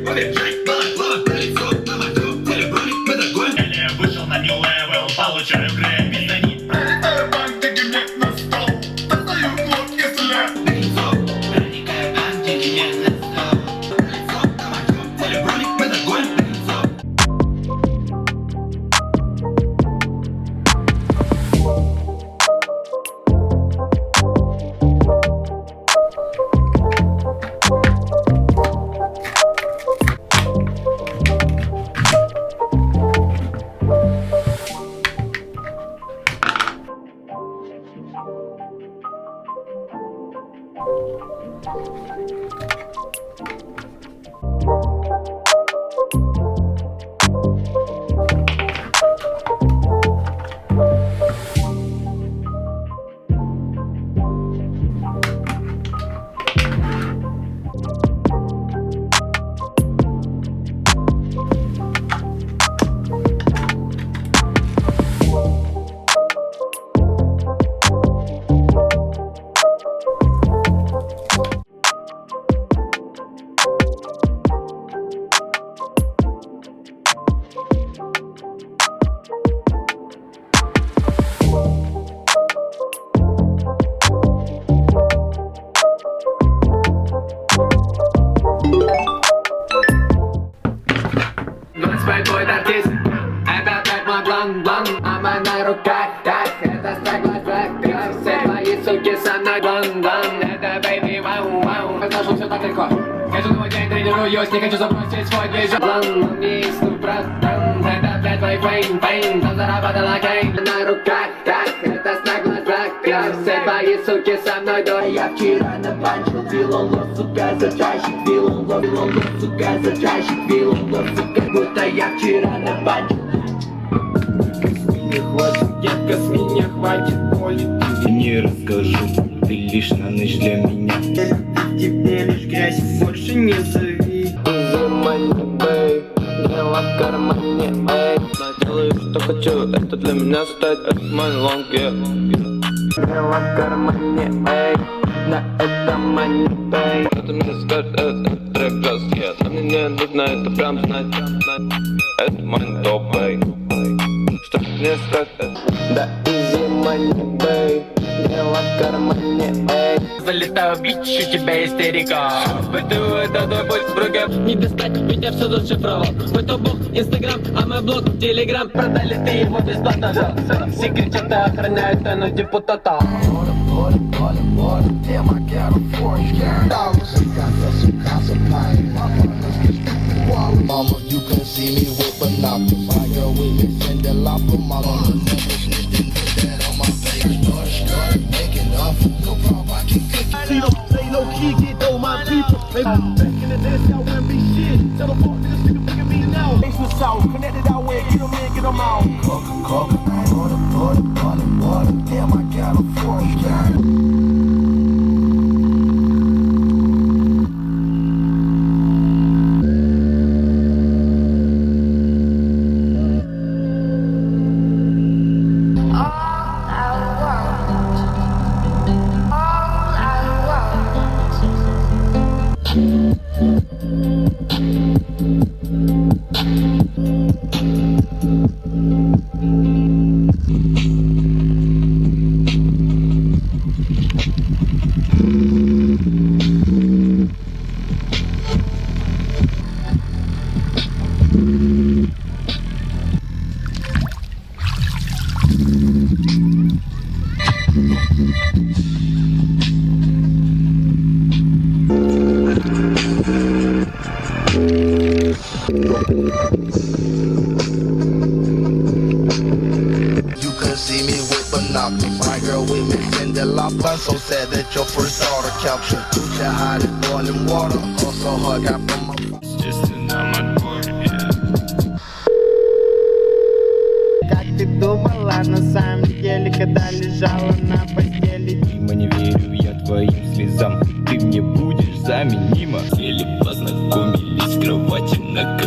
Я вышел на new level, получаю грейд. Прилетаю бантики мне на стол, достаю блок и след. Проникаю бантики мне на стол. Телеброник, мы догоним. Твой артист, это так мой план, а на руках, так, это стак, все твои суки со мной, это baby, вау, произошло все так легко, каждый новый день тренируюсь, не хочу забросить свой движок, план, не иду, братан, это блядь твой фейн, там заработала кейн, на руках, так, это стак, все твои суки со мной, я вчера набанчил, вилон, сука, зачащик, вилон, сука, зачащик, вилон, сука, будто я вчера набанчил. Не хватит, детка, с меня хватит боли. Тебе не расскажу, ты лишь на ночь для меня. Тебе лишь грязь, больше не зови. Money, babe, дело в кармане, эй. Делаю, что хочу, это для меня стать, это мой long, yeah. Дело в кармане, эй, на это money, babe. Это мне скажет, это трек раз, yeah. Но мне не нужно это прям знать, это мой топ, эй. Что мне скажет, да easy money, babe. Дело в кармане, эй. Залетаю в бич, у тебя истерика. Пойду это твой путь в руке. Не достать, ведь я все зашифровал. Мой топ-бог, инстаграм, а мой блог, телеграм. Продали ты его бесплатно, секретчаты охраняют тайну депутата. Mama, you can see me with binoculars. My girl with me, send a lot for mama. Didn't put that on my face. Start making up. No problem, I can cook it. See, don't say no key, get though my people. Back in the day, I wouldn't be shit. Tell the fuck niggas, nigga, look at me now. Face the south, connected out where, get them in, get them out. Coca, water. Damn, I got a force, You could see me with binoculars. My girl with me, send a lot. I'm so sad that your first daughter captured. Your hide in boiling water. Also hug out from my. Just на отборе. Как ты думала на самом деле, когда лежала на постели? Дима, не верю я твоим слезам. Ты мне будешь заменима. Сели, познакомились в кровати на